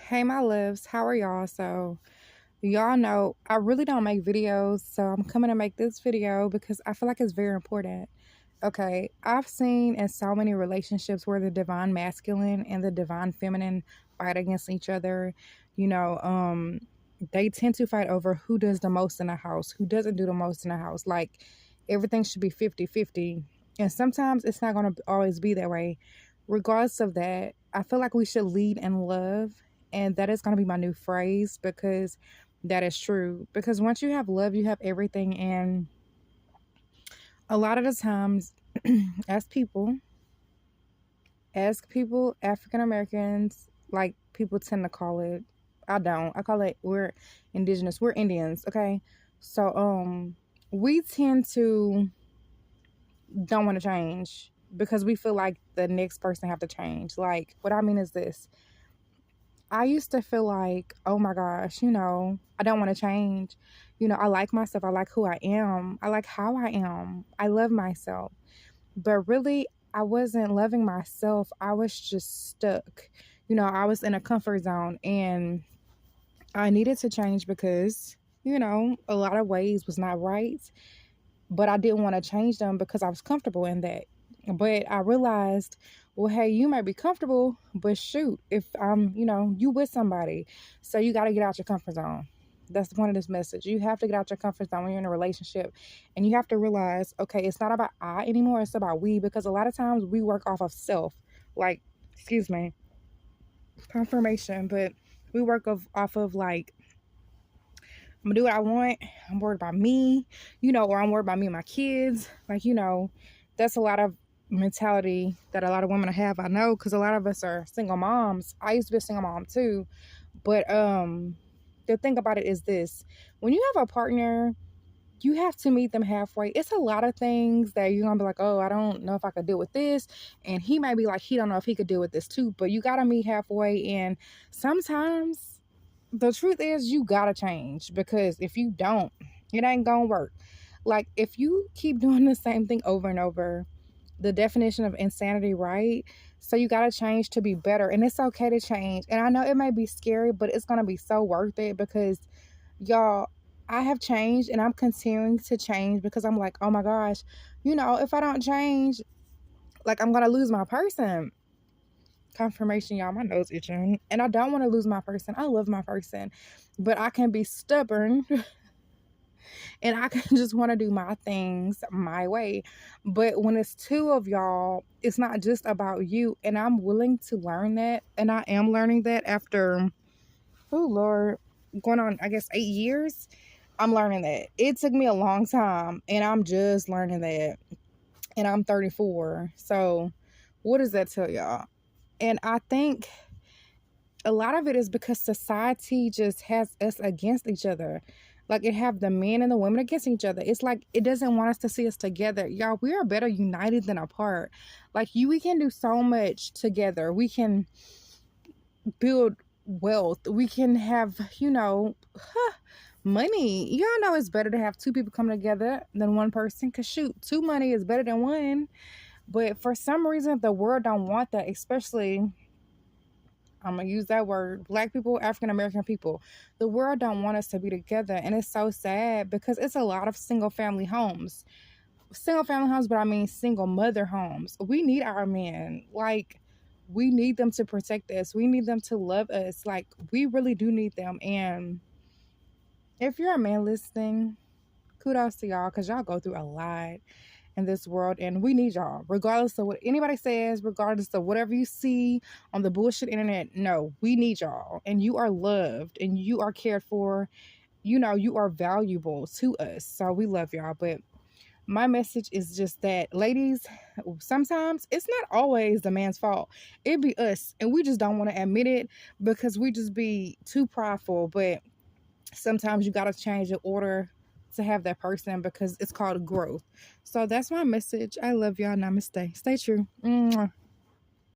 Hey, my loves, how are y'all? So, y'all know I really don't make videos, so I'm coming to make this video because I feel like it's very important. Okay, I've seen in so many relationships where the divine masculine and the divine feminine fight against each other. You know, they tend to fight over who does the most in the house, who doesn't do the most in the house. Like, everything should be 50-50, and sometimes it's not going to always be that way. Regardless of that, I feel like we should lead in love, and that is going to be my new phrase because that is true. Because once you have love, you have everything. And a lot of the times, as people, African Americans, like people tend to call it, I don't. I call it we're indigenous. We're Indians, okay? So we tend to don't want to change because we feel like the next person have to change. Like what I mean is this. I used to feel like, oh my gosh, I don't want to change. I like myself. I like who I am. I like how I am. I love myself. But really, I wasn't loving myself. I was just stuck. I was in a comfort zone and I needed to change because, a lot of ways was not right. But I didn't want to change them because I was comfortable in that. But I realized, well, hey, you might be comfortable, but shoot, if you with somebody, so you got to get out your comfort zone. That's the point of this message. You have to get out your comfort zone when you're in a relationship, and you have to realize, okay, it's not about I anymore. It's about we, because a lot of times we work off of self, like, excuse me, confirmation, but we work off of like, I'm gonna do what I want. I'm worried about me, or I'm worried about me and my kids. Like, that's a lot of mentality that a lot of women have. I know, because a lot of us are single moms. I used to be a single mom too. But the thing about it is this: when you have a partner, you have to meet them halfway. It's a lot of things that you're gonna be like, oh, I don't know if I could deal with this. And he might be like, he don't know if he could deal with this too. But you gotta meet halfway. And sometimes the truth is you gotta change, because if you don't, it ain't gonna work. Like, if you keep doing the same thing over and over, the definition of insanity, right? So you gotta change to be better, and it's okay to change. And I know it may be scary, but it's gonna be so worth it, because y'all, I have changed and I'm continuing to change, because I'm like, oh my gosh, if I don't change, like, I'm gonna lose my person. Confirmation, y'all, my nose itching, and I don't want to lose my person. I love my person, but I can be stubborn and I can just want to do my things my way. But when it's two of y'all, it's not just about you, and I'm willing to learn that, and I am learning that after, oh Lord, going on, I guess, 8 years. I'm learning that. It took me a long time, and I'm just learning that, and I'm 34. So what does that tell y'all? And I think a lot of it is because society just has us against each other. Like, it have the men and the women against each other. It's like it doesn't want us to see us together. Y'all, we are better united than apart. Like, we can do so much together. We can build wealth. We can have, money. Y'all know it's better to have two people come together than one person. Because shoot, two money is better than one. But for some reason, the world don't want that, especially, I'm gonna use that word, Black people, African American people. The world don't want us to be together, and it's so sad, because it's a lot of single family homes, but I mean single mother homes. We need our men. Like, we need them to protect us. We need them to love us. Like, we really do need them. And if you're a man listening, kudos to y'all, because y'all go through a lot in this world, and we need y'all, regardless of what anybody says, regardless of whatever you see on the bullshit internet. No, we need y'all, and you are loved, and you are cared for. You are valuable to us, so we love y'all. But my message is just that, ladies, sometimes it's not always the man's fault. It be us, and we just don't want to admit it, because we just be too prideful. But sometimes you got to change in order to have that person, because it's called growth. So that's my message. I love y'all. Namaste. Stay true. Mwah.